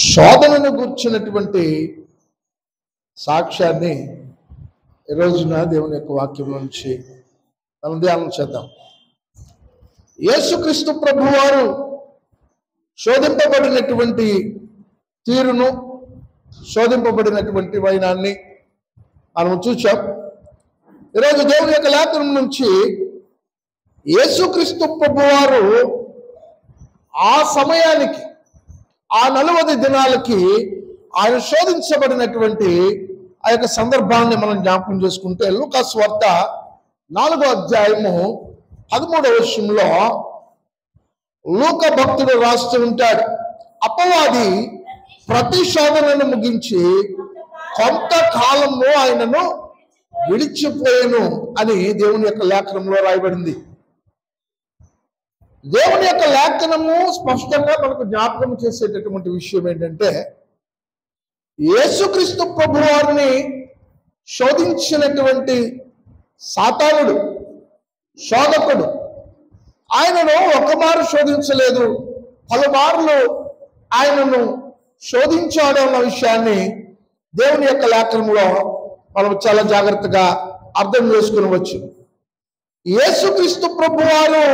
శోధనను గుర్చినటువంటి సాక్ష్యాన్ని ఈ రోజున దేవుని యొక్క వాక్యం నుంచి మనం ధ్యానం చేద్దాం. యేసుక్రీస్తు ప్రభువారు శోధింపబడినటువంటి తీరును, శోధింపబడినటువంటి వైనాన్ని మనం చూచాం. ఈరోజు దేవుని యొక్క లేఖనం నుంచి యేసుక్రీస్తు ప్రభువారు ఆ సమయానికి, ఆ 40 దినాలకి ఆయన శోధించబడినటువంటి ఆ యొక్క సందర్భాన్ని మనం జ్ఞాపకం చేసుకుంటే, లూకా సువార్త 4వ అధ్యాయము 13వ వచనంలో లూకా భక్తుడు రాస్తూ ఉంటాడు, అపవాది ప్రతి శోధనను ముగించి కొంతకాలము ఆయనను విడిచిపోయాను అని దేవుని యొక్క లేఖనంలో రాయబడింది. దేవుని యొక్క లేఖనము స్పష్టంగా మనకు జ్ఞాపకం చేసేటటువంటి విషయం ఏంటంటే, యేసుక్రీస్తు ప్రభువారిని శోధించినటువంటి సాతానుడు, శోధకుడు, ఆయనను ఒకమారు శోధించలేదు, పలుమార్లు ఆయనను శోధించాడు అన్న విషయాన్ని దేవుని యొక్క లేఖనంలో మనం చాలా జాగ్రత్తగా అర్థం చేసుకునవచ్చు. యేసుక్రీస్తు ప్రభువారు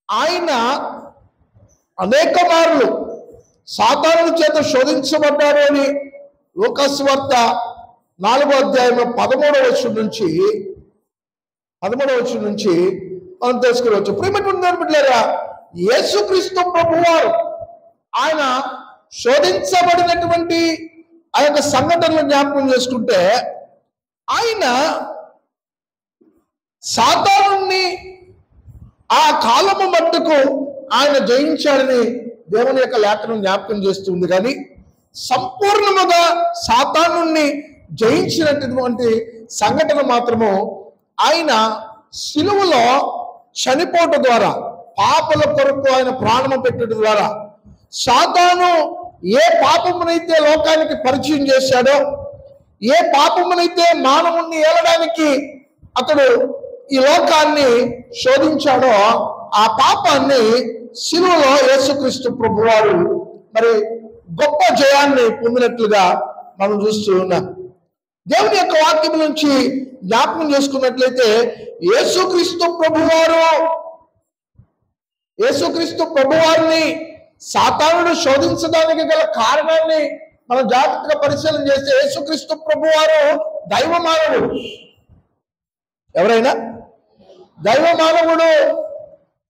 ఆయన అనేక మార్లు సాతానుల చేత శోధించబడ్డాడు అని లూకా సువార్త 4వ అధ్యాయంలో 13వ వచనం నుంచి మనం తెలుసుకోవచ్చు. ప్రియమైనటువంటి బిడ్డలారా, యేసుక్రీస్తు ప్రభువారు ఆయన శోధించబడినటువంటి ఆ యొక్క సంఘటనలు జ్ఞాపకం చేసుకుంటే, ఆయన సాతానుని ఆ కాలము మట్టుకు ఆయన జయించాడని దేవుని యొక్క లేఖనం జ్ఞాపకం చేస్తుంది. కానీ సంపూర్ణముగా సాతానుని జయించినటువంటి సంఘటన మాత్రము ఆయన సిలువలో చనిపోవటం ద్వారా, పాపల కొరకు ఆయన ప్రాణము పెట్టడం ద్వారా, సాతాను ఏ పాపమునైతే లోకానికి పరిచయం చేశాడో, ఏ పాపమునైతే మానవుణ్ణి ఏలడానికి అతడు ఈ లోకాన్ని శోధించాడో, ఆ పాపాన్ని సిలువలో యేసుక్రీస్తు ప్రభువారు మరి గొప్ప జయాన్ని పొందినట్లుగా మనం చూస్తూ ఉన్నాం. దేవుని యొక్క వాక్యం నుంచి జ్ఞాపకం చేసుకున్నట్లయితే, యేసుక్రీస్తు ప్రభువారిని సాతానుడు శోధించడానికి గల కారణాన్ని మనం జాగ్రత్తగా పరిశీలన చేస్తే, యేసుక్రీస్తు ప్రభువారు దైవ మానవుడు. ఎవరైనా దైవ మానవుడు,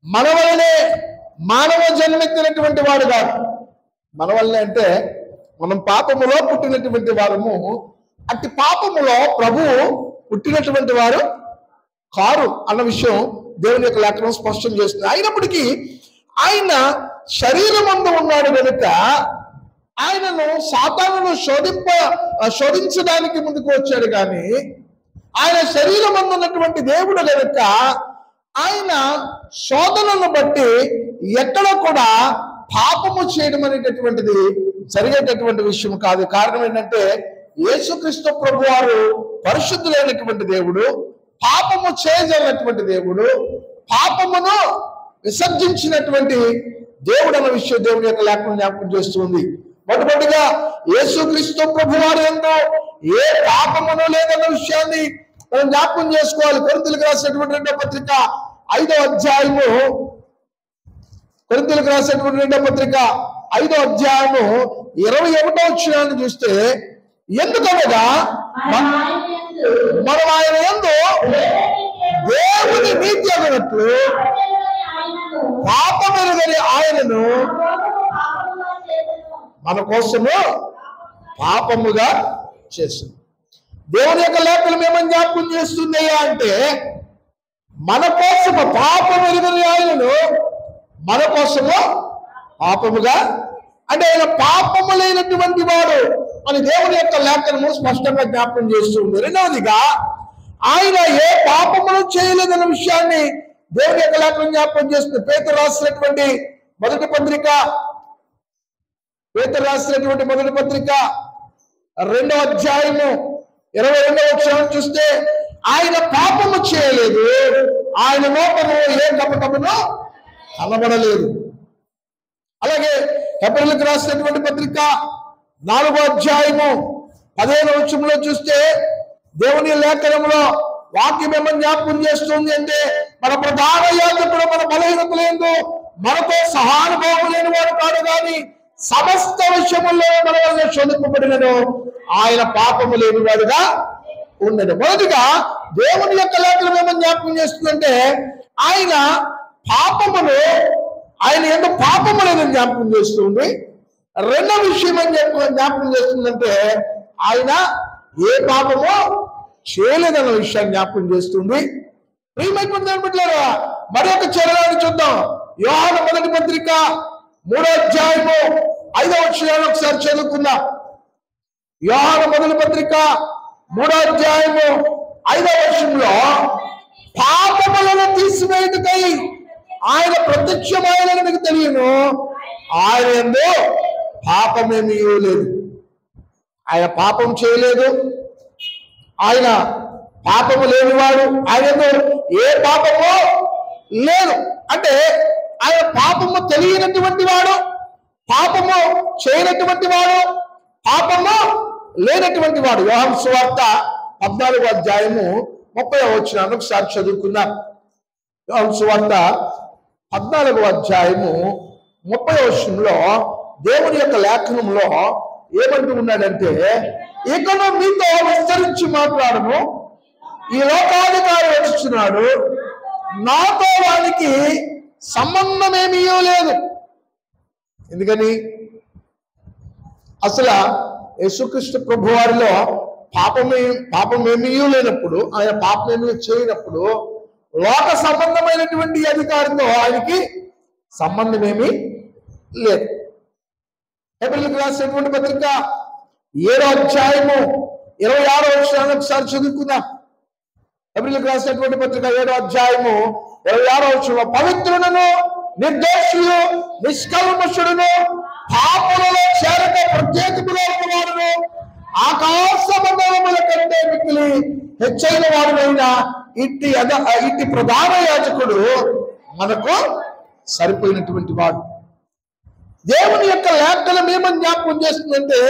మన వల్లనే మానవ జన్మెత్తినటువంటి వాడు కాదు. మన వల్లనే అంటే మనం పాపములో పుట్టినటువంటి వారము, అట్టి పాపములో ప్రభువు పుట్టినటువంటి వారు కారు అన్న విషయం దేవుని యొక్క లేఖనం స్పష్టం చేస్తుంది. అయినప్పటికీ ఆయన శరీరమందు ఉన్నాడు కనుక ఆయనను సాతానును శోధించడానికి ముందుకు వచ్చాడు. కానీ ఆయన శరీరమందు ఉన్నటువంటి దేవుడు కనుక ఆయన శోధనను బట్టి ఎక్కడ కూడా పాపము చేయడం అనేటటువంటిది జరిగేటటువంటి విషయం కాదు. కారణం ఏంటంటే, యేసుక్రీస్తు ప్రభువారు పరిశుద్ధులైనటువంటి దేవుడు, పాపము చేయజాలన్నటువంటి దేవుడు, పాపమును విసర్జించినటువంటి దేవుడు అన్న విషయం దేవుని యొక్క లేఖనం జ్ఞాపకం చేస్తుంది. మొట్టమొదటిగా యేసుక్రీస్తు ప్రభువారు యందు ఏ పాపమును లేదన్న విషయాన్ని మనం జ్ఞాపకం చేసుకోవాలి. కొరింథీయులకు రాసినటువంటి 2వ పత్రిక 5వ అధ్యాయము, కొరింథీయులకు రాసినటువంటి 2వ పత్రిక 5వ అధ్యాయము 21వ వచనాన్ని చూస్తే, ఎందుకనగా మనం ఆయన యందు దేవుని నీతి అగినట్లు పాపమెరుగని ఆయనను మన కోసము పాపముగా చేసింది. దేవుని యొక్క లేఖనం ఏమని జ్ఞాపకం చేస్తుంది అంటే, మన కోసము పాపమెరుగని ఆయనను మన కోసము పాపముగా, అంటే ఆయన పాపము లేనటువంటి వాడు అని దేవుని యొక్క లేఖనము స్పష్టంగా జ్ఞాపకం చేస్తుంది. రెండవదిగా, ఆయన ఏ పాపమును చేయలేదన్న విషయాన్ని దేవుని యొక్క లేఖనం జ్ఞాపకం చేస్తుంది. పేతురు రాసినటువంటి మొదటి పత్రిక 2వ అధ్యాయము 22వ వచనం చూస్తే, ఆయన పాపము చేయలేదు, ఆయన లోపము ఏ కపటమును కనబడలేదు. అలాగే హెబ్రీయులకు రాసినటువంటి పత్రిక 4వ అధ్యాయము 15వ వచనంలో చూస్తే దేవుని లేఖనంలో వాక్యం ఏమని జ్ఞాపకం చేస్తుంది అంటే, మన ప్రధాన యాజకుడు మన బలహీనతలందు మనతో సహానుభావం లేని వాడు కాడు కానీ సమస్త విషయముల్లో మన వల్ల శోధింపబడినను ఆయన పాపము లేని వాడుగా ఉండను. మొదటిగా దేవుని యొక్క లేఖనం ఏమని జ్ఞాపకం చేస్తుందంటే, ఆయన ఎందుకు పాపము లేదని జ్ఞాపకం చేస్తుంది. రెండవ విషయం అని జ్ఞాపకం చేస్తుందంటే, ఆయన ఏ పాపమో చేయలేదన్న విషయాన్ని జ్ఞాపకం చేస్తుంది. ప్రియమైనటువంటి మరి ఒక చరణాన్ని చూద్దాం. యోహాను మొదటి పత్రిక 3వ అధ్యాయము 5వ వచనాన్ని ఒకసారి చదువుకుందాం. యోహాను మొదటి పత్రిక 3వ అధ్యాయము 5వ వచనంలో, పాపములను తీసివేయుటకై ఆయన ప్రత్యక్షమైనని మీకు తెలియను, ఆయన యందు పాపమేమీ లేదు. ఆయన పాపం చేయలేదు, ఆయన పాపము లేనివాడు, ఆయన ఏ పాపము లేదు. అంటే ఆయన పాపము తెలియనటువంటి వాడు, పాపము చేయనటువంటి వాడు, పాపము లేనటువంటి వాడు. యోహాను సువార్త 14వ అధ్యాయము 30వ వచనాన్ని ఒకసారి చదువుకుందాం. యోహాను సువార్త 14వ అధ్యాయము 30వ వచనంలో దేవుని యొక్క లేఖనంలో ఏమంటూ ఉన్నాడంటే, ఇకను మీతో విస్తరించి మాట్లాడము, ఈ లోకాధికారి వచ్చుచున్నాడు, నాతో వానికి సంబంధమేమీ లేదు. ఎందుకని? అసలు యేసుక్రీస్తు ప్రభు వారిలో పాపమేమీ లేనప్పుడు, ఆయన పాపమేమీ చేయనప్పుడు లోక సంబంధమైనటువంటి అధికారితో ఆయనకి సంబంధమేమీ లేదు. హెబ్రీయులకు రాసినటువంటి పత్రిక 7వ అధ్యాయము 26వ వచనాన్ని ఒకసారి చదువుకుందాం. హెబ్రీయులకు రాసినటువంటి పత్రిక 7వ అధ్యాయము 26వ వచనంలో, పవిత్రులను నిర్దోషులు నిష్కల్మషుడును పాపములలో చేరక ప్రత్యేకముగా ఉన్నవాడును ఆకాశ మండలముల కంటే మిక్కిలి హెచ్చైన వాడునైన ఇట్టి ప్రధాన యాజకుడు మనకు సరిపోయినటువంటి వాడు. దేవుని యొక్క లేఖనం ఏమని జ్ఞాపకం చేస్తుందంటే,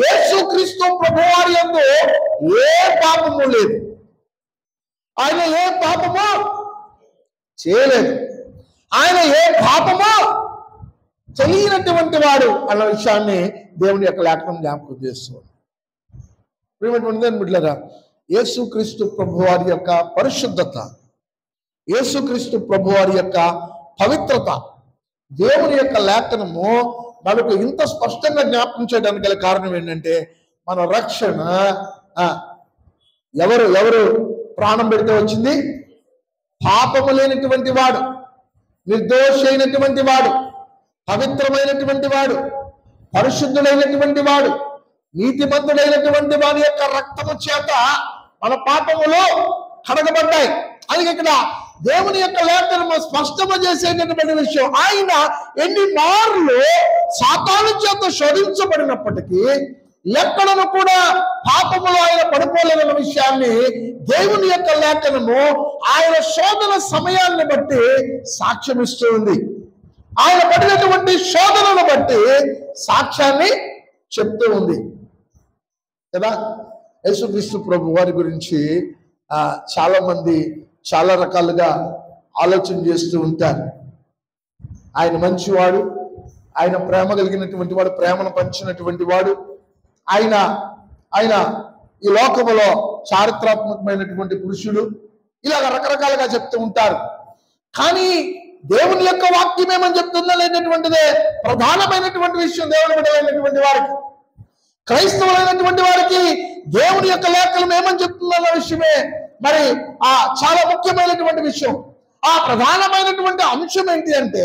యేసుక్రీస్తు ప్రభువారి యందు ఏ పాపము లేదు, ఆయన ఏ పాపము చేయలేదు, ఆయన ఏ పాపము తెలియనటువంటి వాడు అన్న విషయాన్ని దేవుని యొక్క లేఖనం జ్ఞాపకం చేస్తుంది. బిడ్డలారా, యేసుక్రీస్తు ప్రభువారి యొక్క పరిశుద్ధత, యేసుక్రీస్తు ప్రభువారి యొక్క పవిత్రత దేవుని యొక్క లేఖనము మనకు ఇంత స్పష్టంగా జ్ఞాపకం చేయడానికి గల కారణం ఏంటంటే, మన రక్షణ ఎవరు ప్రాణం పెడితే వచ్చింది? పాపము లేనటువంటి వాడు, నిర్దోషి అయినటువంటి వాడు, పవిత్రమైనటువంటి వాడు, పరిశుద్ధుడైనటువంటి వాడు, నీతిమంతుడైనటువంటి వాడి యొక్క రక్తము చేత మన పాపములు కడగబడ్డాయి. అది ఇక్కడ దేవుని యొక్క లేఖనము స్పష్టము చేసేటటువంటి విషయం. ఆయన ఎన్ని మార్లు సాతాను చేత శోధించబడినప్పటికీ ఎక్కడను కూడా పాపములో ఆయన పడిపోలేదన్న విషయాన్ని దేవుని యొక్క లేఖనము ఆయన శోధన సమయాన్ని బట్టి సాక్ష్యమిస్తూ ఉంది. ఆయన పడినటువంటి శోధనను బట్టి సాక్ష్యాన్ని చెప్తూ ఉంది కదా. యేసుక్రీస్తు ప్రభు వారి గురించి చాలా మంది చాలా రకాలుగా ఆలోచన చేస్తూ ఉంటారు. ఆయన మంచివాడు, ఆయన ప్రేమ కలిగినటువంటి వాడు, ప్రేమను పంచినటువంటి వాడు, ఆయన ఈ లోకములో చారిత్రాత్మకమైనటువంటి పురుషుడు, ఇలాగ రకరకాలుగా చెప్తూ ఉంటారు. కానీ దేవుని యొక్క వాక్యం ఏమని చెప్తుందనేటటువంటిదే ప్రధానమైనటువంటి విషయం. దేవుని బిడ్డలైనటువంటి వారికి, క్రైస్తవులైనటువంటి వారికి దేవుని యొక్క లేఖనం ఏమని చెప్తుందన్న విషయమే మరి చాలా ముఖ్యమైనటువంటి విషయం. ఆ ప్రధానమైనటువంటి అంశం ఏంటి అంటే,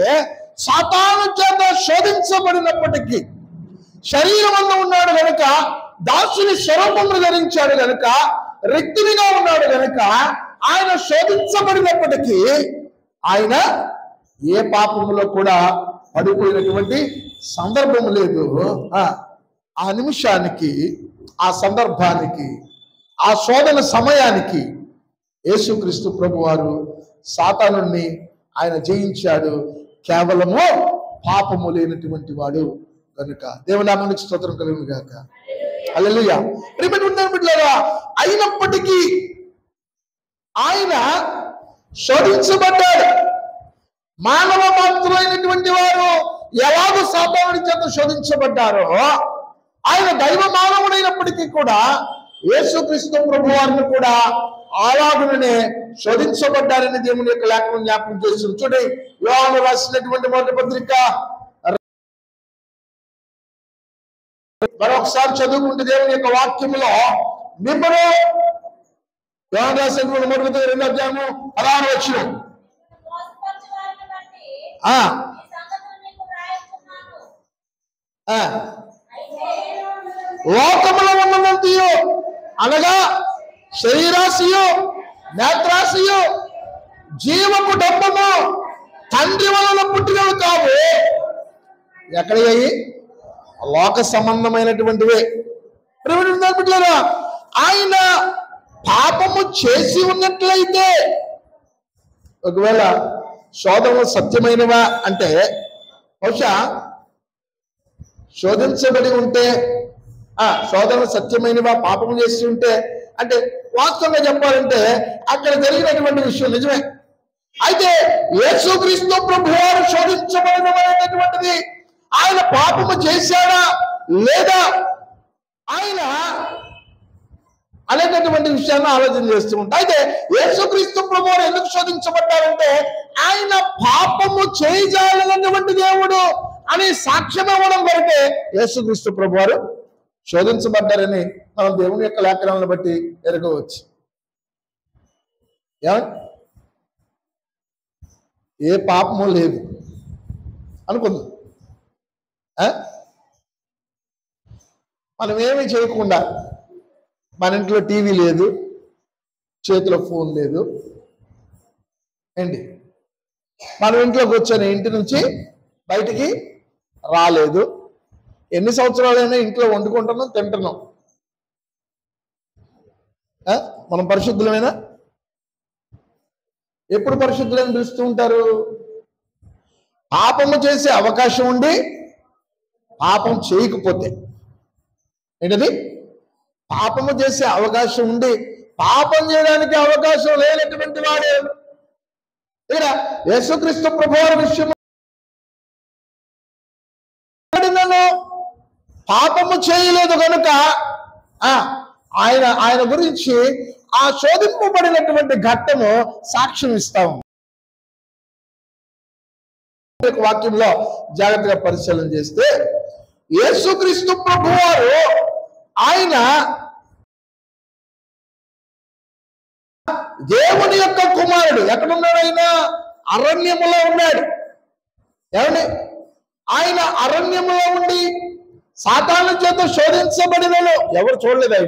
సాతాను చేత శోధించబడినప్పటికీ శరీరమందు ఉన్నాడు గనుక, దాసుని స్వరూపమును ధరించాడు గనుక, రిక్తునిగా ఉన్నాడు గనుక, ఆయన శోధించబడినప్పటికీ ఆయన ఏ పాపములో కూడా పడిపోయినటువంటి సందర్భం లేదు. ఆ నిమిషానికి, ఆ సందర్భానికి, ఆ శోధన సమయానికి యేసుక్రీస్తు ప్రభువారు సాతానుని ఆయన జయించాడు కేవలము పాపము లేనటువంటి వాడు కనుక. దేవుని నామానికి స్తోత్రం కలుగును గాక. హల్లెలూయా. బిడ్డలారా, అయినప్పటికీ ఆయన శోధించబడ్డాడు. మానవ మాత్రులైనటువంటి వారు ఎలాగో సాతానుడి చేత శోధించబడ్డారో, ఆయన దైవ మానవుడైనప్పటికీ కూడా యేసుక్రీస్తు ప్రభువారిని కూడా అలాగుననే శోధించబడ్డారని దేవుని యొక్క లేఖనం జ్ఞాపకం చేస్తుంది. చూడండి, యోహాను రాసినటువంటి మొదటి పత్రిక మరొకసారి చదువుకుంటే దేవుని యొక్క వాక్యములో నిమ్మను యోహాను రాసినటువంటి మొదటి పత్రిక 2వ అధ్యాయము 16వ వచనం. లోకములో ఉన్నదంతయు అనగా శరీరాశయు నేత్రాశయు జీవపు డబ్బము తండ్రి వలన పుట్టినవి కావు. ఎక్కడయ్యాయి? లోక సంబంధమైనటువంటివే. బిడ్డలారా, ఆయన పాపము చేసి ఉన్నట్లయితే, ఒకవేళ శోధనలు సత్యమైనవా అంటే, బహుశా శోధించబడి ఉంటే, శోధనలు సత్యమైనవా, పాపము చేసి ఉంటే, అంటే వాస్తవంగా చెప్పాలంటే అక్కడ జరిగినటువంటి విషయం నిజమే. అయితే యేసుక్రీస్తు ప్రభువారు శోధించబడడం అనేటటువంటిది ఆయన పాపము చేశాడా లేదా ఆయన అనేటటువంటి విషయాన్ని ఆలోచన చేస్తూ ఉంటాం. అయితే యేసుక్రీస్తు ప్రభువారు ఎందుకు శోధించబడ్డారంటే, ఆయన పాపము చేయజాలన్నటువంటి దేవుడు అని సాక్ష్యం ఇవ్వడం కొరకే యేసుక్రీస్తు ప్రభువారు శోధించబడ్డారని మనం దేవుని యొక్క లేఖనాలను బట్టి ఎరగవచ్చు. ఏ పాపము లేదు అనుకుందాం. మనం ఏమీ చేయకుండా, మన ఇంట్లో టీవీ లేదు, చేతిలో ఫోన్ లేదు ఏంటి, మనం ఇంట్లో కూర్చొని ఇంటి నుంచి బయటికి రాలేదు, ఎన్ని సంవత్సరాలైనా ఇంట్లో వండుకుంటున్నాం, తింటున్నాం, మనం పరిశుద్ధులమేనా? ఎప్పుడు పరిశుద్ధులని పిలుస్తూ ఉంటారు? పాపము చేసే అవకాశం ఉండి పాపం చేయకపోతే. ఏంటది? పాపము చేసే అవకాశం ఉండి పాపం చేయడానికి అవకాశం లేనటువంటి వాడు. ఇక్కడ యేసుక్రీస్తు ప్రభువారి విషయం పాపము చేయలేదు కనుక ఆయన గురించి ఆ శోధింపబడినటువంటి ఘట్టము సాక్ష్యం ఇస్తాము. వాక్యంలో జాగ్రత్తగా పరిశీలన చేస్తే, యేసుక్రీస్తు ప్రభువారు ఆయన దేవుని యొక్క కుమారుడు. ఎక్కడున్నాడు ఆయన? అరణ్యములో ఉన్నాడు. ఏమండి? ఆయన అరణ్యములో ఉండి సాతాను చేత శోధించబడినలో ఎవరు చూడలేదు.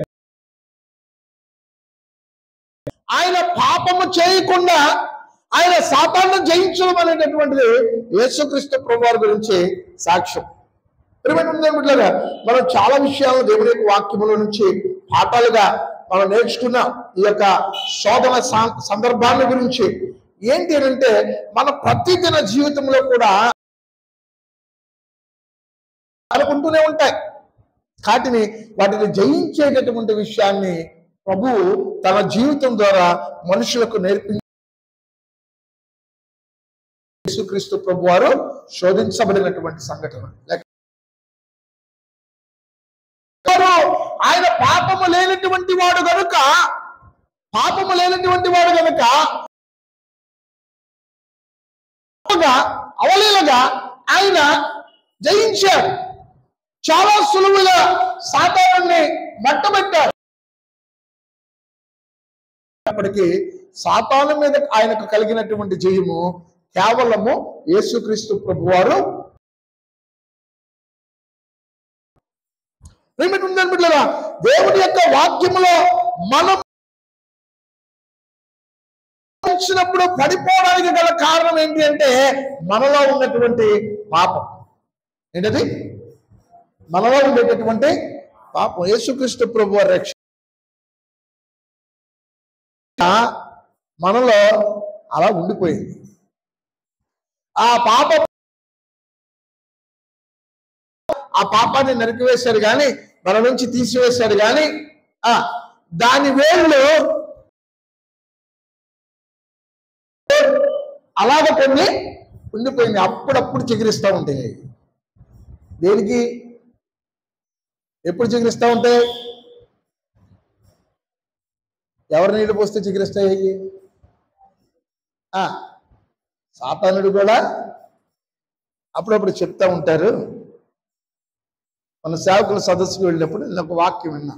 ఆయన పాపము చేయకుండా ఆయన సాతాను జయించడం అనేటటువంటిది యేసుక్రీస్తు ప్రభువారి గురించి సాక్ష్యం. మనం చాలా విషయాలను దేవుని యొక్క వాక్యముల నుంచి పాఠాలుగా మనం నేర్చుకున్నాం. ఈ యొక్క శోధన సందర్భాల గురించి ఏంటి అంటే, మన ప్రతిదిన జీవితంలో కూడా అనుకుంటూనే ఉంటాయి. వాటిని జయించేటటువంటి విషయాన్ని ప్రభువు తన జీవితం ద్వారా మనుషులకు నేర్పించి, యేసుక్రీస్తు ప్రభువారు శోధించబడినటువంటి సంఘటన. ఆయన పాపము లేనటువంటి వాడు గనుక అవలీలగా ఆయన జయించాడు. చాలా సులువుగా సాతానుని మట్టబెట్టారు. అప్పటికి సాతాను మీద ఆయనకు కలిగినటువంటి జయము కేవలము యేసుక్రీస్తు ప్రభువారు. దేవుని యొక్క వాక్యములో మనం ఇచ్చినప్పుడు పడిపోవడానికి గల కారణం ఏంటి అంటే, మనలో ఉన్నటువంటి పాపం. ఏంటది? మనలో ఉండేటటువంటి పాపం. యేసుక్రీస్తు ప్రభువారు రక్షణ మనలో అలా ఉండిపోయింది. ఆ పాప పాపాన్ని నరికివేశాడు కానీ, మన నుంచి తీసివేశాడు కానీ దాని వేళ్ళు అలాగ కొన్ని ఉండిపోయింది. అప్పుడప్పుడు చిగురిస్తూ ఉంటాయి. దేనికి? ఎప్పుడు చిగురిస్తూ ఉంటాయి? ఎవరు నీళ్ళు పోస్తే చిగురిస్తాయి? సాతానుడు కూడా అప్పుడప్పుడు చెప్తా ఉంటారు. మన సేవకుల సదస్సుకు వెళ్ళినప్పుడు నేను ఒక వాక్యం విన్నా.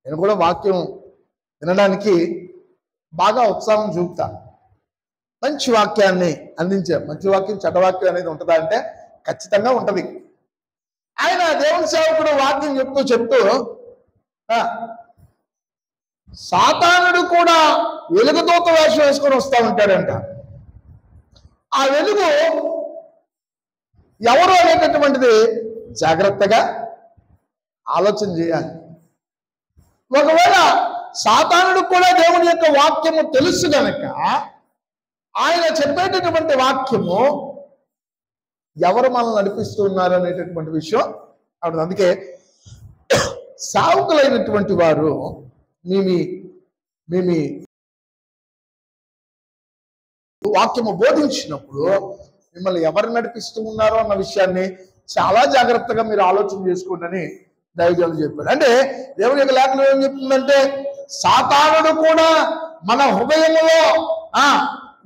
నేను కూడా వాక్యం వినడానికి బాగా ఉత్సాహం చూపుతా. మంచి వాక్యాన్ని అందించే, మంచి వాక్యం చెడ్డవాక్యం అనేది ఉంటుందా అంటే ఖచ్చితంగా ఉంటుంది. ఆయన దేవుని సేవకుడు వాక్యం చెప్తూ సాతానుడు కూడా వెలుగుతోత వేషం వేసుకొని వస్తూ ఉంటాడంట. ఆ వెలుగు ఎవరు అనేటటువంటిది జాగ్రత్తగా ఆలోచన చేయాలి. ఒకవేళ సాతానుడు కూడా దేవుని యొక్క వాక్యము తెలుసు గనక ఆయన చెప్పేటటువంటి వాక్యము ఎవరు మనల్ని నడిపిస్తున్నారు అనేటటువంటి విషయం అప్పుడు. అందుకే సావుకులైనటువంటి వారు మీ వాక్యము బోధించినప్పుడు మిమ్మల్ని ఎవరు నడిపిస్తూ ఉన్నారో అన్న విషయాన్ని చాలా జాగ్రత్తగా మీరు ఆలోచన చేసుకోండి అని దైవజనులు చెప్పాడు. అంటే దేవుని యొక్క లేఖనం ఏం చెప్తుందంటే సాతానుడు కూడా మన హృదయంలో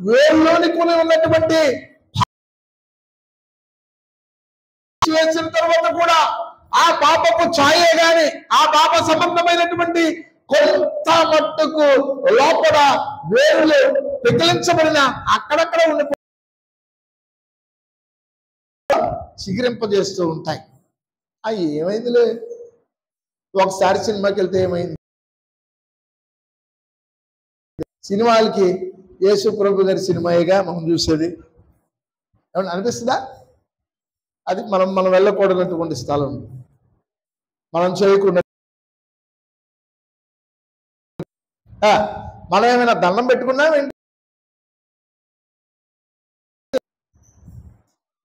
వేళ్ళలోని కొని ఉన్నటువంటి వేసిన తర్వాత కూడా ఆ పాపపు ఛాయే గాని ఆ పాప సంబంధమైనటువంటి కొంత మట్టుకు లోపల వేరులు పెకిలించబడిన అక్కడక్కడ ఉండి చిగిరింపజేస్తూ ఉంటాయి. అవి ఏమైందిలే, ఒకసారి సినిమాకి వెళ్తే ఏమైంది? సినిమాలకి యేసు ప్రభు గారి సినిమాగా మనం చూసేది ఏమన్నా అనిపిస్తుందా? అది మనం వెళ్ళకూడనటువంటి స్థలం, మనం చేయకుండా. మనం ఏమైనా దండం పెట్టుకున్నా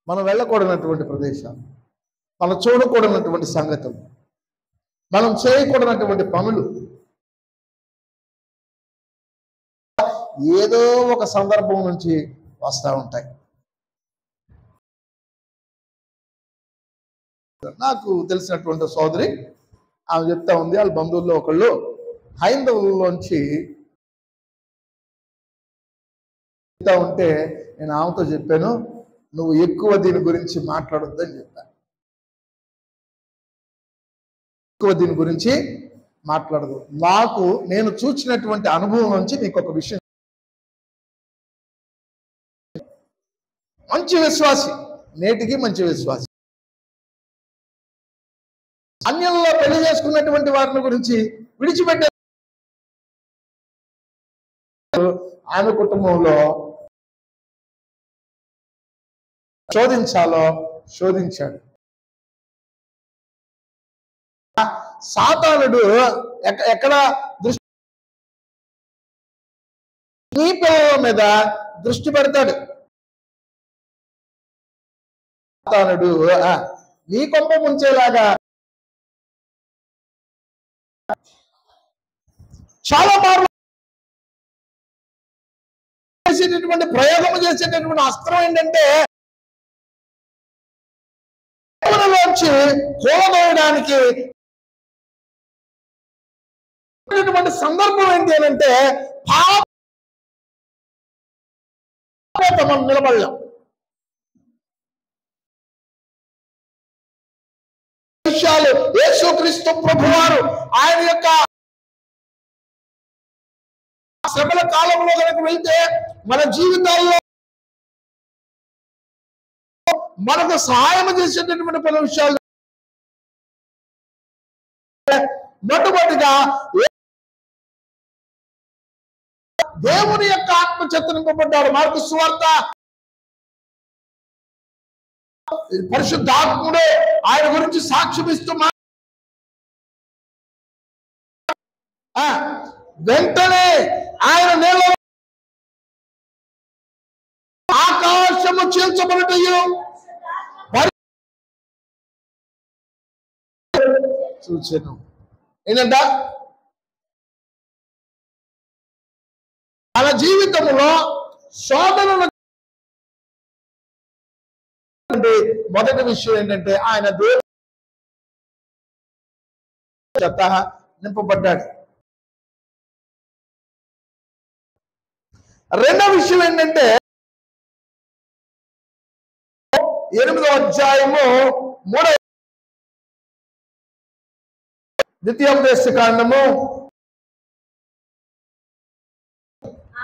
మనం వెళ్ళకూడనటువంటి ప్రదేశాలు, మనం చూడకూడనటువంటి సంగతులు, మనం చేయకూడనటువంటి పనులు ఏదో ఒక సందర్భం నుంచి వస్తూ ఉంటాయి. నాకు తెలిసినటువంటి సోదరి ఆమె చెప్తా ఉంది, వాళ్ళ బంధువుల్లో ఒకళ్ళు హైందవుల్లోంచి చెప్తా ఉంటే నేను ఆమెతో చెప్పాను, నువ్వు ఎక్కువ దీని గురించి మాట్లాడొద్దని చెప్పాను. ఎక్కువ దీని గురించి మాట్లాడదు. నేను చూసినటువంటి అనుభవం నుంచి నీకు ఒక విషయం. మంచి విశ్వాసి, నేటికి మంచి విశ్వాసి, అన్యంలో పెళ్లి చేసుకున్నటువంటి వారిని గురించి విడిచిపెట్టే ఆమె కుటుంబంలో శోధించాడు. సాతానుడు ఎక్కడ దృష్టి నీ పిల్లల మీద దృష్టి పెడతాడు. సాతానుడు నీ కొంప ముంచేలాగా చాలా మార్లు చేసేటటువంటి ప్రయోగం చేసేటటువంటి అస్త్రం ఏంటంటే లోంచి కూలదోయడానికి సందర్భం ఏంటి అంటే మనం నిలబడలేం. విషయాలు యేసుక్రీస్తు ప్రభువారు ఆయన యొక్క శ్రమల కాలంలో కనుక వెళ్తే మన జీవితాల్లో మనకు సహాయం చేసేటటువంటి పలు విషయాలు మొట్టమొదటిగా దేవుని యొక్క ఆత్మ చేత నింపబడ్డాడు. మార్కు సువార్త పరిశుద్ధాత్ముడు ఆయన గురించి సాక్ష్యం ఇస్తూ వెంటనే ఆయన నీళ్ళ ఆకాశము చీల్చబడటయు చూచెను. ఏంటంట? మన జీవితంలో శోధనలు మొదటి విషయం ఏంటంటే ఆయన దేవుని చేత నింపబడ్డాడు. రెండో విషయం ఏంటంటే 8వ అధ్యాయము 3వ ద్వితీయోపదేశకాండము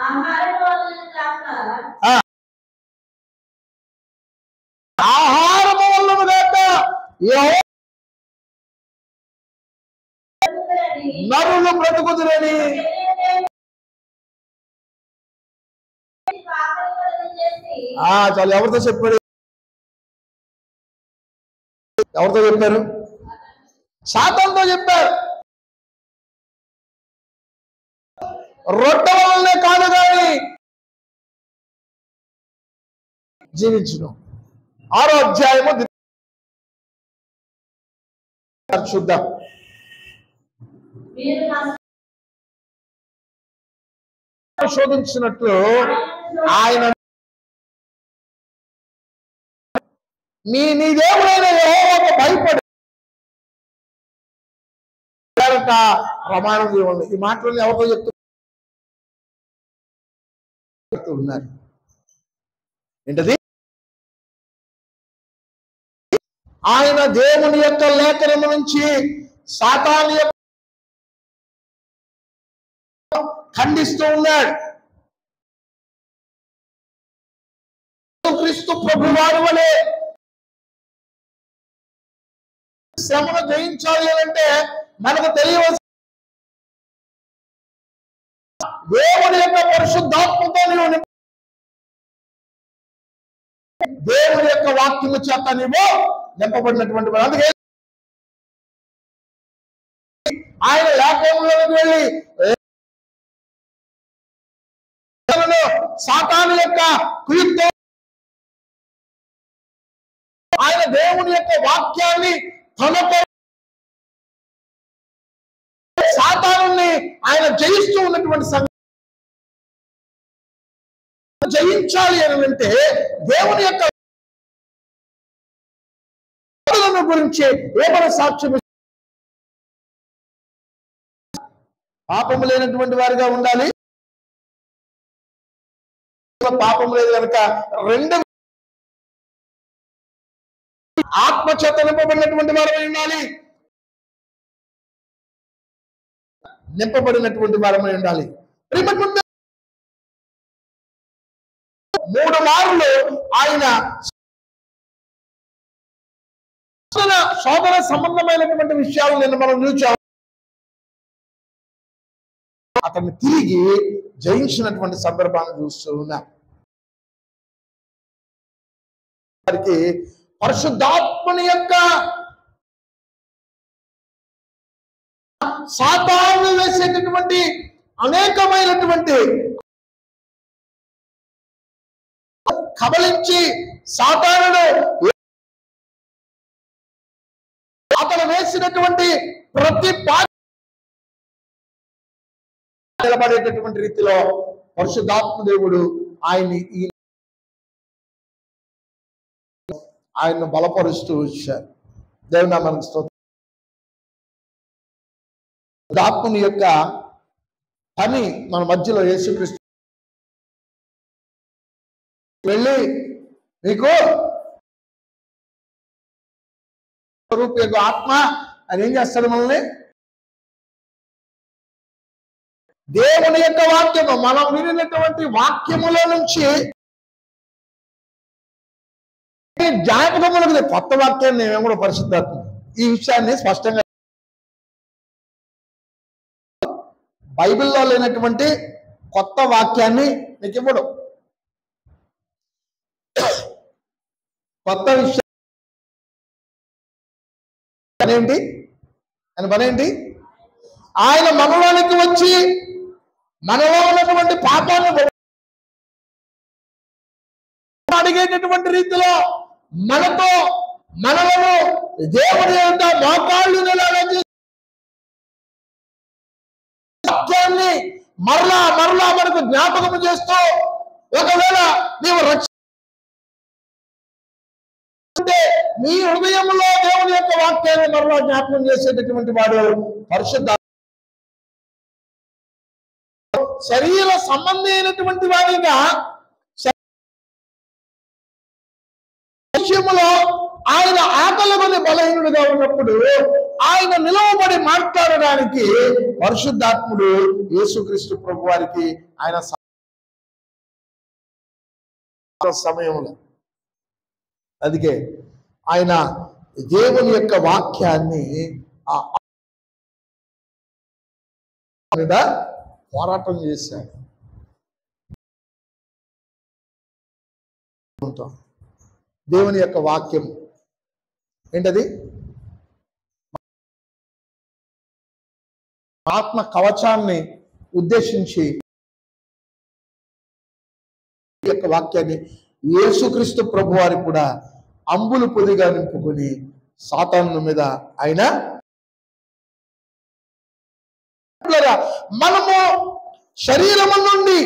ఆహారము వలన గాక నరులు బ్రతుకుదురని చాలు. ఎవరితో చెప్పారు? ఎవరితో చెప్పారు? సాతానుతో చెప్పారు. రొట్టె వల్లనే కాదు కానీ జీవించును. 6వ అధ్యాయము చూద్దాం. శోధించినట్లు ఆయన నీ దేవుడైన యెహోవాకు భయపడి ప్రమాణం చేయాలి. ఈ మాటలను ఎవరితో చెప్తున్నారు? ఏంటది? ఆయన దేవుని యొక్క లేఖనము నుంచి సాతాను ఖండిస్తూ ఉన్నాడు. క్రీస్తు ప్రభువారి వలె శ్రమను జయించాలి అంటే మనకు తెలియవలసిన దేవుని యొక్క పరిశుద్ధాత్మతో నీవు దేవుని యొక్క వాక్యము చేత నీవు నింపబడినటువంటి వాడు. అందుకే ఆయన లేఖనంలోకి వెళ్ళి సాతాను యొక్క కుయుక్తో ఆయన దేవుని యొక్క వాక్యాన్ని తనకు సాతానుని ఆయన జయిస్తూ ఉన్నటువంటి జయించాలి అని అంటే దేవుని యొక్క గురించి ఏమైనా సాక్ష్యం పాపము లేనటువంటి వారిగా ఉండాలి. పాపం లేదు కనుక రెండు ఆత్మచేత నింపబడినటువంటి వారమై ఉండాలి, నింపబడినటువంటి వారమై ఉండాలి. 3 మార్లు ఆయన శోధన సంబంధమైనటువంటి విషయాలు నిన్న మనం చూచాం. అతన్ని తిరిగి జయించినటువంటి సందర్భాన్ని చూస్తూ ఉన్నాం. వారికి పరిశుద్ధాత్మని యొక్క సాతాను వేసేటటువంటి అనేకమైనటువంటి కబలించి సాతానును అతను వేసినటువంటి ప్రతి నిలబడేటటువంటి రీతిలో పరిశుద్ధాత్మ దేవుడు ఆయన్ను బలపరుస్తూ వచ్చారు. దేవుని నామానికి స్తోత్రం. ఆత్మని యొక్క పని మన మధ్యలో యేసుక్రీస్తు వెళ్ళి మీకు రూపేగు ఆత్మ అని ఏం చేస్తాడు? మనల్ని దేవుని యొక్క వాక్యము, మనం వినినటువంటి వాక్యములో నుంచి జ్ఞాపకములకు కొత్త వాక్యాన్ని మేము కూడా పరిశుద్ధాత్మ ఈ విషయాన్ని స్పష్టంగా బైబిల్లో లేనటువంటి కొత్త వాక్యాన్ని మీకు ఇవ్వడం, కొత్త విషయం పనేంటి అని పనేంటి? ఆయన మనలోనికి వచ్చి మనలో ఉన్నటువంటి పాపాన్ని అడిగేటటువంటి రీతిలో మనతో మనలను దేవుడి యొక్క మోకాళ్ళు మరలా మరలా మనకు జ్ఞాపకం చేస్తూ, ఒకవేళ నీవు రక్షించుకుంటే నీ హృదయంలో దేవుని యొక్క వాక్యాన్ని మరలా జ్ఞాపకం చేసేటటువంటి వాడు పరిశుద్ధ శరీర సంబంధి అయినటువంటి వాడిగా విషయంలో ఆయన ఆకలిగొని బలహీనుడిగా ఉన్నప్పుడు ఆయన నిలవబడి మాట్లాడడానికి పరిశుద్ధాత్ముడు యేసుక్రీస్తు ప్రభు వారికి ఆయన సమయంలో, అందుకే ఆయన దేవుని యొక్క వాక్యాన్ని మీద పోరాటం చేశాడు. దేవుని యొక్క వాక్యం ఏంటది? ఆత్మ కవచాన్ని ఉద్దేశించి యొక్క వాక్యాన్ని యేసుక్రీస్తు ప్రభు వారి కూడా అంబులు పొదిగా నింపుకొని సాతాను మీద ఆయన మనము శరీరము నుండి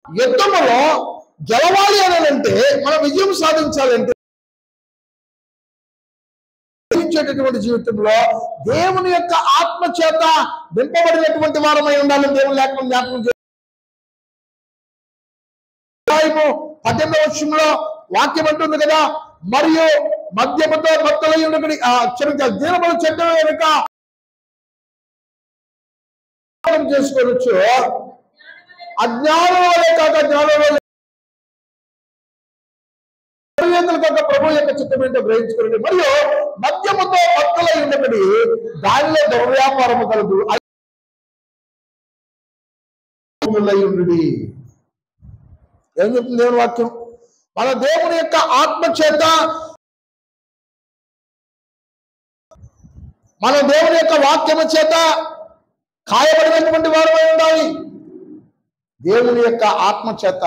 యుద్ధములో గెలవాలి అనంటే, మనం విజయం సాధించాలంటే జీవితంలో దేవుని యొక్క ఆత్మ చేత నింపబడినటువంటి వారమై ఉండాలని దేవుని లేఖనం జ్ఞాపకం చేస్తాము. 18వ వచనంలో వాక్యం అంటుంది కదా, మరియు మద్యముతో భక్తులై ఉండకడి క్షమించాలి, దీనములు చెడ్డ వెనుక చేసుకోవచ్చు, అజ్ఞానం వలె కాక జ్ఞానం వలె ప్రభు యొక్క చిత్తం ఏంటో గ్రహించుకోండి. మరియు మద్యముతో భక్తులై ఉండకడి, దానిలో దుర్వ్యాపారము కలదు. ఏం చెప్తుంది దేవుని వాక్యం? మన దేవుని యొక్క ఆత్మ చేత, మన దేవుని యొక్క వాక్యము చేత కాయబడినటువంటి వారమై ఉండాలి. దేవుని యొక్క ఆత్మ చేత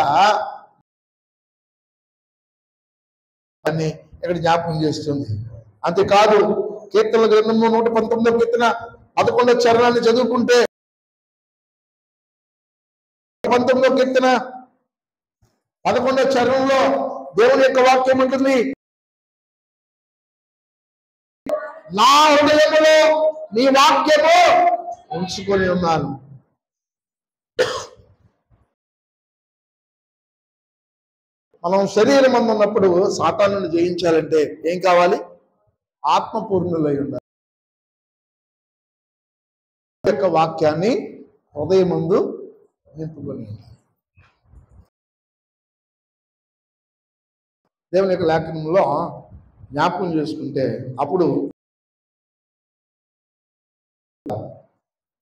అని ఇక్కడ జ్ఞాపకం చేస్తుంది. అంతేకాదు, కీర్తనల గ్రంథము 119వ కీర్తన 11వ చరణాన్ని చదువుకుంటే, 19వ కీర్తన 11వ చరణంలో దేవుని యొక్క వాక్యం ఉంటుంది, నా హృదయములో నీ వాక్యము ఉంచుకొని ఉన్నాను. మనం శరీరం ఉన్నప్పుడు సాతానుని జయించాలంటే ఏం కావాలి? ఆత్మపూర్ణులై ఉండాలి. యొక్క వాక్యాన్ని హృదయమందు నింపుకొని దేవుని యొక్క లేఖనంలో జ్ఞాపకం చేసుకుంటే, అప్పుడు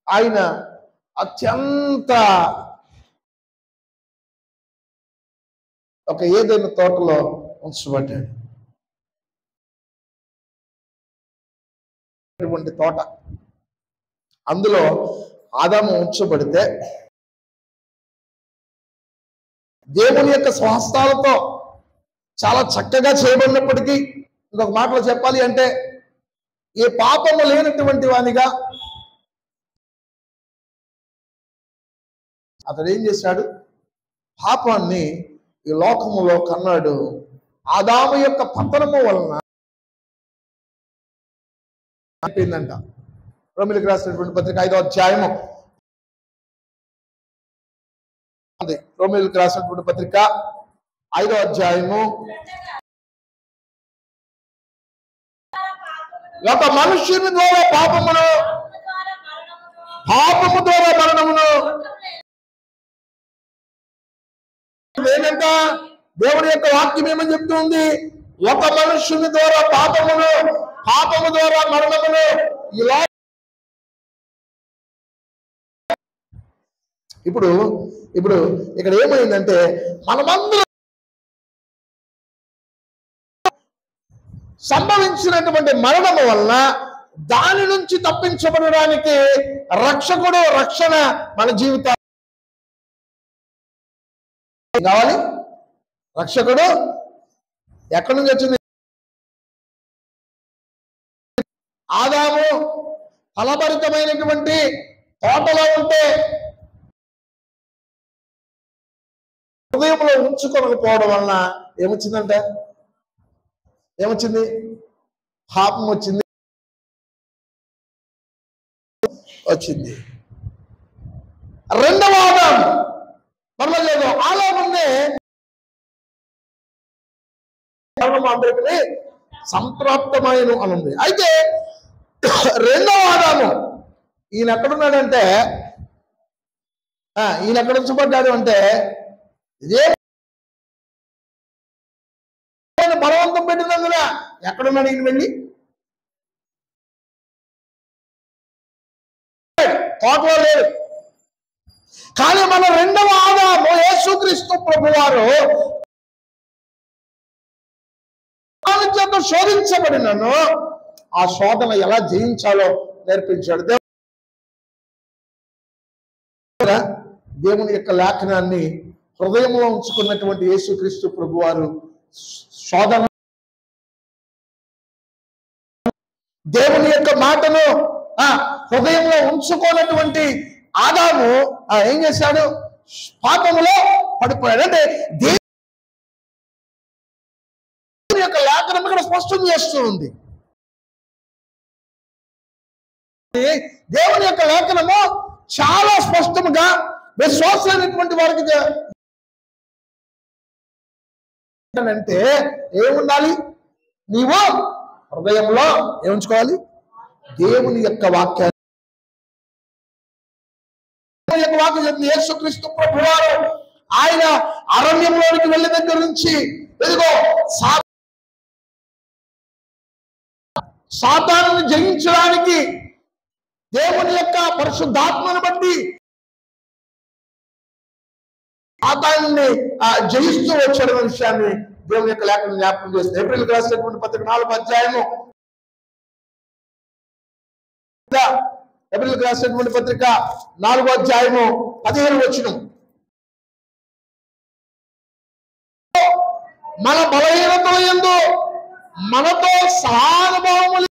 ఆయన అత్యంత ఒక ఏదైనా తోటలో ఉంచబడ్డాడు. తోట, అందులో ఆదాము ఉంచబడితే దేవుని యొక్క స్వహస్తాలతో చాలా చక్కగా చేయబడినప్పటికీ, ఇంకొక మాటలో చెప్పాలి అంటే, ఏ పాపము లేనటువంటి వానిగా అతడు ఏం చేశాడు? పాపాన్ని ఈ లోకములో కన్నాడు. ఆదాము యొక్క పతనము వలన అయిపోయిందంట. రోమీయులకు రాసినటువంటి పత్రిక 5వ అధ్యాయము, రోమీయులకు రాసినటువంటి పత్రిక 5వ అధ్యాయము, ఒక మనుష్యుని ద్వారా పాపము ద్వారా మరణమును ఏంటంట? దేవుని యొక్క వాక్యం ఏమని చెప్తుంది? ఒక మనుష్యుని ద్వారా పాపము ద్వారా మరణమును. ఇలా ఇప్పుడు ఇక్కడ ఏమైందంటే, మనమందరం సంభవించినటువంటి మరణము వలన దాని నుంచి తప్పించబడడానికి రక్షకుడు, రక్షణ మన జీవితాలు కావాలి. రక్షకుడు ఎక్కడి నుంచి వచ్చింది? ఆదాము ఫలభరితమైనటువంటి తోటలో ఉంటే హృదయంలో ఉంచుకోకపోవడం వలన ఏమొచ్చిందంటే ఏమొచ్చింది? పాపం వచ్చింది. రెండవ ఆదాము పర్వాలేదు, అలాగే అందరికీ సంప్రాప్తమైన అని ఉంది. అయితే రెండవ ఆదాము ఈయన ఎక్కడున్నాడంటే, ఈయన ఎక్కడ ఉంచబడ్డాడు అంటే, ఇదే బలవంతం పెట్టినందున ఎక్కడున్నాడు ఈయన? వెళ్ళి తోటలో లేడు. కానీ మన రెండవ ఆదాము యేసుక్రీస్తు ప్రభువారు చేత శోధించబడినను ఆ శోధన ఎలా జయించాలో నేర్పించాడు. దేవుని యొక్క లేఖనాన్ని హృదయంలో ఉంచుకున్నటువంటి యేసుక్రీస్తు ప్రభువారు శోధన, దేవుని యొక్క మాటను హృదయంలో ఉంచుకోనటువంటి ఆదాము ఏం చేశాడు? పాపములో పడిపోయాడు. అంటే దేవుని యొక్క లేఖనం ఇక్కడ స్పష్టం చేస్తూ ఉంది. దేవుని యొక్క లేఖనము చాలా స్పష్టంగా విశ్వాసమైనటువంటి వారికి అంటే ఏముండాలి? నీవు హృదయంలో ఏముంచుకోవాలి? దేవుని యొక్క వాక్యాన్ని. వాక్యం చెప్తుంది యేసుక్రీస్తు ప్రభువారు ఆయన అరణ్యంలోనికి వెళ్ళే దగ్గర నుంచి ఇదిగో సాతానుని జయించడానికి దేవుని యొక్క పరిశుద్ధాత్మను బట్టి సాతానుని జయిస్తూ వచ్చాడు విషయాన్ని దేవుని యొక్క లేఖను జ్ఞాపకం చేస్తుంది. ఏప్రిల్కి రాసినటువంటి పత్రిక 4వ అధ్యాయము, ఏప్రిల్కి రాసినటువంటి పత్రిక 4వ అధ్యాయము 15వ వచనం, మన బలహీనతల యందు మనతో సహానుభవములు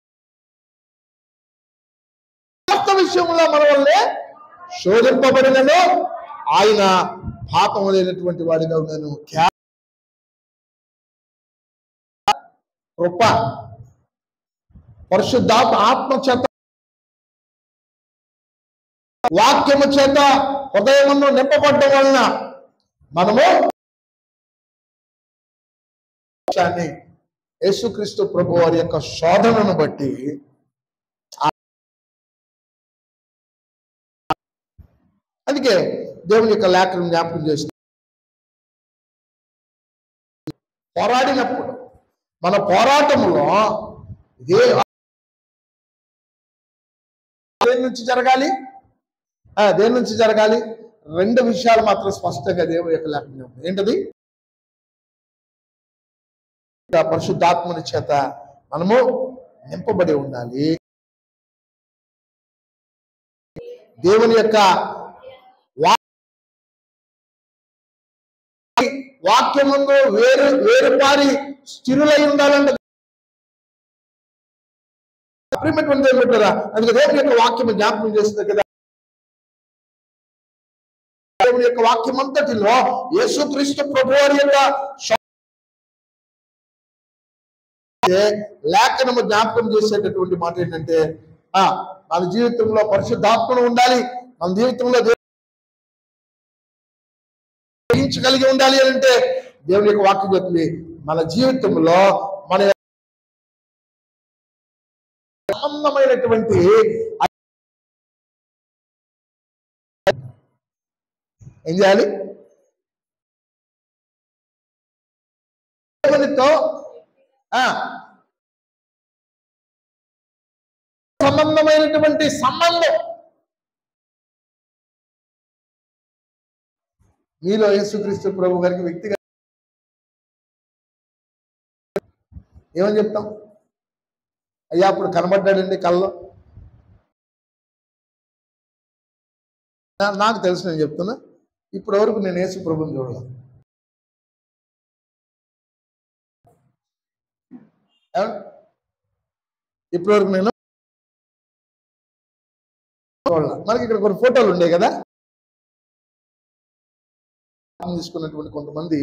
విషయంలో మన వల్లే శోధింపబడినను ఆయన పాపము లేనటువంటి వాడిగా ఉన్నాను. కృప పరిశుద్ధాత్మ ఆత్మ చేత వాక్యము చేత హృదయమును నింపబడడం వలన మనము యేసుక్రీస్తు ప్రభు వారి యొక్క శోధనను బట్టి అందుకే దేవుని యొక్క లేఖను జ్ఞాపకం చేస్తుంది. పోరాడినప్పుడు మన పోరాటంలో దేని నుంచి జరగాలి? దేని నుంచి జరగాలి? రెండు విషయాలు మాత్రం స్పష్టంగా దేవుని యొక్క లేఖనం. ఏంటది? పరిశుద్ధాత్మని చేత మనము నింపబడి ఉండాలి. దేవుని యొక్క వాక్యముందు వేరుపారి స్థిరులై ఉండాలంటే అందుకే దేవుని యొక్క వాక్యము జ్ఞాపకం చేస్తుంది కదా. దేవుని యొక్క వాక్యం అంతటిలో యేసుక్రీస్తు ప్రభువారి యొక్క లేఖనము జ్ఞాపకం చేసేటటువంటి మాట ఏంటంటే మన జీవితంలో పరిశుద్ధాత్మను ఉండాలి, మన జీవితంలో కలిగి ఉండాలి అని అంటే దేవుని యొక్క వాక్యం చెప్తుంది మన జీవితంలో మన సంబంధమైనటువంటి ఏం చేయాలి? దేవునితో సంబంధమైనటువంటి సంబంధం మీలో యేసుక్రీస్తు ప్రభు గారికి వ్యక్తిగత ఏమని చెప్తాం? అయ్యా అప్పుడు కనబడ్డాడండి కల్లో. నాకు తెలుసు, నేను చెప్తున్నా, ఇప్పటి వరకు నేను యేసు ప్రభుని చూడలేదు. ఇప్పటి వరకు నేను మనకి ఇక్కడ కొన్ని ఫోటోలు ఉండే కదా తీసుకున్నటువంటి కొంతమంది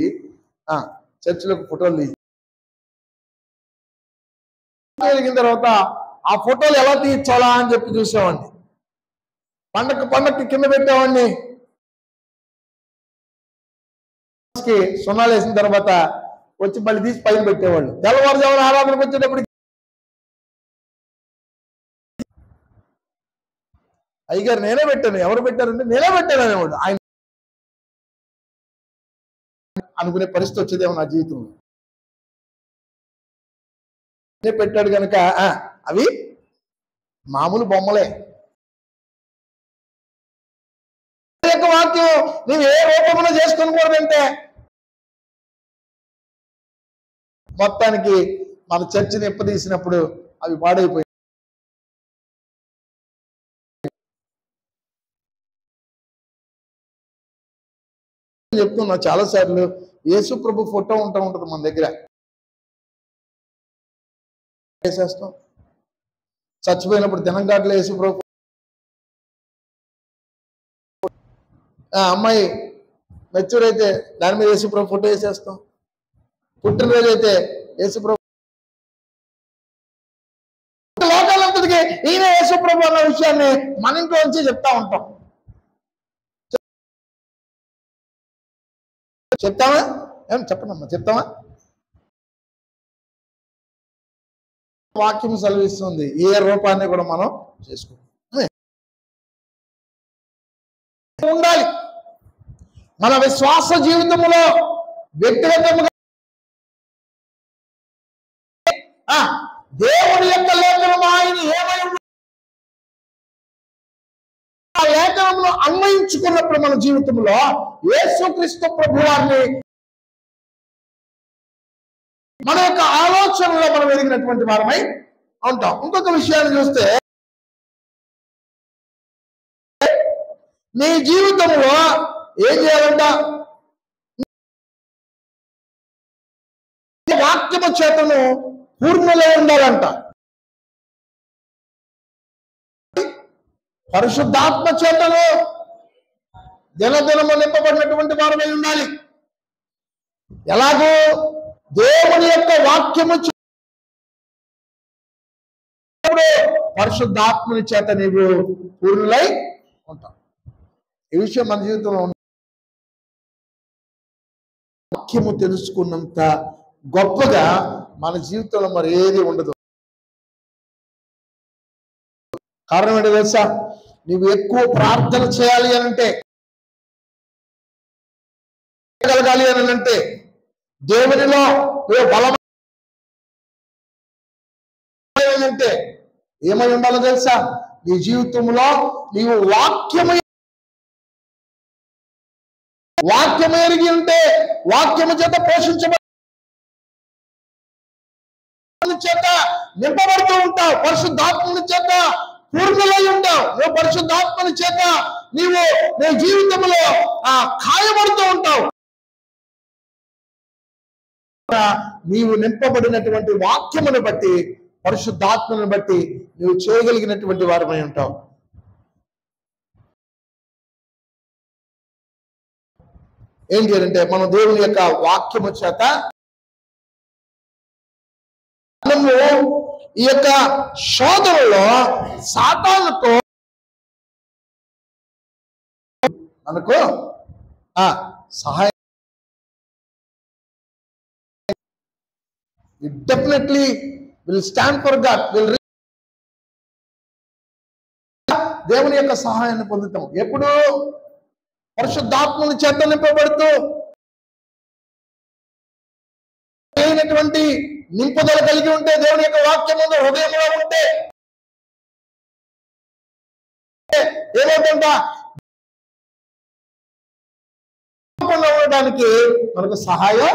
చర్చిలకు ఫోటోలు జరిగిన తర్వాత ఆ ఫోటోలు ఎలా తీయించాలా అని చెప్పి చూసేవాడిని. పండక్కి కింద పెట్టేవాడిని, సున్నాలు వేసిన తర్వాత వచ్చి మళ్ళీ తీసి పైన పెట్టేవాళ్ళు. తెల్లవారుజామున ఆరాధనకు వచ్చేటప్పటికి అయ్యగారు నేనే పెట్టాను, ఎవరు పెట్టారంటే నేనే పెట్టాను అనేవాడు. ఆయన అనుకునే పరిస్థితి వచ్చేదేమో నా జీవితంలో. పెట్టాడు కనుక అవి మామూలు బొమ్మలే. వాక్యం నువ్వు ఏ రూపంలో చేసుకోకూడదంటే మొత్తానికి మన చర్చిని ఎప్పదీసినప్పుడు అవి పాడైపోయాయి. చెప్తున్నా చాలాసార్లు, యేసు ప్రభు ఫోటో ఉంటుంది మన దగ్గర, వేసేస్తాం. చచ్చిపోయినప్పుడు దినంగాట్లో యేసు ప్రభు, అమ్మాయి మెచ్యూర్ అయితే దాని మీద యేసు ప్రభు ఫోటో వేసేస్తాం. పుట్టినరోజు అయితే యేసు ప్రభు, లోకాలంతటికి ఈయన యేసు ప్రభు అన్న విషయాన్ని మన ఇంట్లో నుంచి చెప్తా ఉంటాం. చెప్తామా? చెప్పనమ్మా, చెప్తామా? వాక్యం సెలవిస్తుంది, ఏ రూపాన్ని కూడా మనం చేసుకో ఉండాలి. మన విశ్వాస జీవితంలో వ్యక్తిగతంగా దేవుని యొక్క లేఖనం ఆయన ఏమైనా ఆ లేఖనంలో అన్వయించుకున్నప్పుడు మన జీవితంలో యేసుక్రీస్తు ప్రభువారిని మన యొక్క ఆలోచనలో మనం ఎదిగినటువంటి వారమై ఉంటాం. ఇంకొక విషయాన్ని చూస్తే, నీ జీవితంలో ఏం చేయాలంట? వాక్యము చేతను పూర్ణలో ఉండాలంట. పరిశుద్ధాత్మ చేతను దినదినము నింపబడినటువంటి వారమై ఉండాలి. ఎలాగో దేవుని యొక్క వాక్యము పరిశుద్ధాత్మని చేత నీవు పూర్ణులై ఉంటావు. ఈ విషయం మన జీవితంలో వాక్యము తెలుసుకున్నంత గొప్పగా మన జీవితంలో మరి ఏది ఉండదు. కారణం ఏంటో తెలుసా? నువ్వు ఎక్కువ ప్రార్థన చేయాలి అనంటే, కలగాలి అని అంటే, దేవునిలో బలమైనంటే ఏమై ఉండాలో తెలుసా? నీ జీవితంలో నీవు వాక్యము ఎరిగి ఉంటే, వాక్యము చేత పోషించబడి చేత నింపబడుతూ ఉంటావు. పరిశుద్ధాత్మని చేత పూర్ణులై ఉంటావు. నువ్వు పరిశుద్ధాత్మని చేత నీవు నీ జీవితంలో ఖాయపడుతూ ఉంటావు. నీవు నింపబడినటువంటి వాక్యమును బట్టి, పరిశుద్ధాత్మను బట్టి నువ్వు చేయగలిగినటువంటి వారమై ఉంటావు. ఏం చేయాలంటే, మనం దేవుని యొక్క వాక్యము చేత మనము ఈ యొక్క శోధనలో సాతానుతో మనకు సహాయం, definitely will stand for God, దేవుని యొక్క సహాయాన్ని పొందుతాం. ఎప్పుడు? పరిశుద్ధాత్మని చేత నింపబడుతూ నింపుదల కలిగి ఉంటే, దేవుని యొక్క వాక్యం హృదయంలో ఉంటే ఏమవుతుంట? ఉండడానికి మనకు సహాయం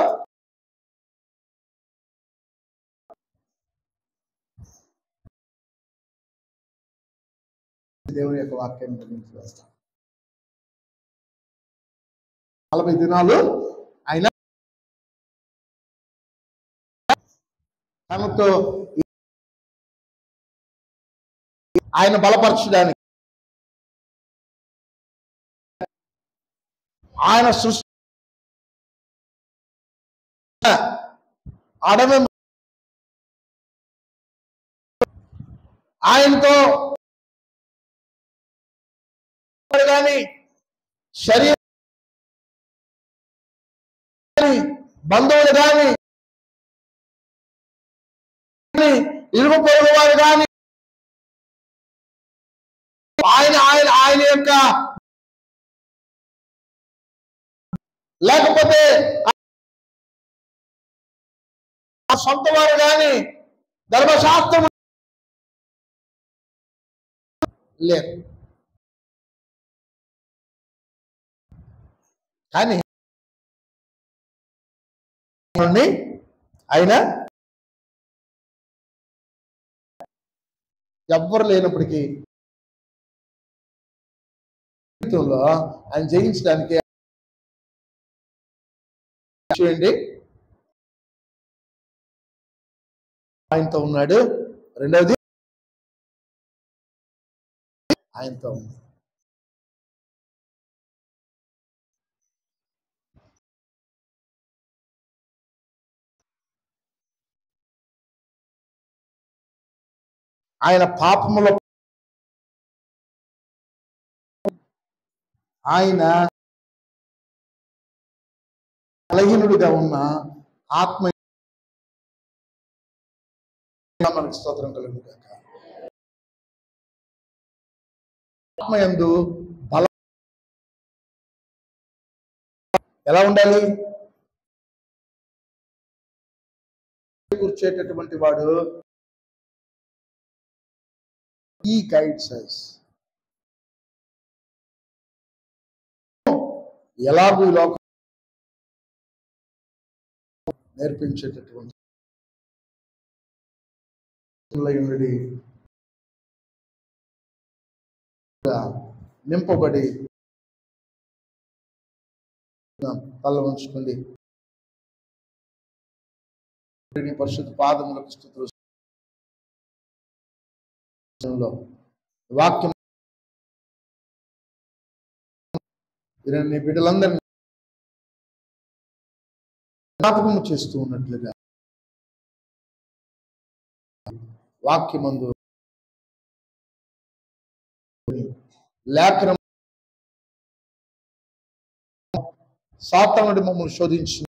దేవుని యొక్క వాక్యాన్ని వేస్తాం. 40 దినాలు ఆయన తనతో ఆయన బలపరచడానికి ఆయన సృష్టి అడవి ఆయనతో కానీ శరీరం బంధువులు కానీ ఇరుగు పొరుగు వారు కానీ ఆయన ఆయన ఆయన యొక్క లేకపోతే సొంత వారు కానీ ధర్మశాస్త్రం లేరు. కానీ ఆయన ఎవ్వరు లేనప్పటికీ జీవితంలో ఆయన జయించడానికి చూడండి ఆయనతో ఉన్నాడు. రెండవది ఆయనతో ఉంది. ఆయన పాపములో ఆయన బలహీనుడిగా ఉన్న ఆత్మ మనకు స్తోత్రం కలుగును గాక. ఆత్మయందు బలం ఎలా ఉండాలి? కూర్చేటటువంటి వాడు ఈ గైడ్స్ us ఎలాగూ ఈ లోకం నేర్పించేటటువంటి నింపబడి తల ఉంచుకోండి. పరిశుద్ధ పాదములకు స్తుతులు. వాక్యం నీ బిడ్డలందరినీ జ్ఞాపకము చేస్తూ ఉన్నట్లుగా వాక్యమందు లేఖనం సాతానుడి మమ్మల్ని శోధించిన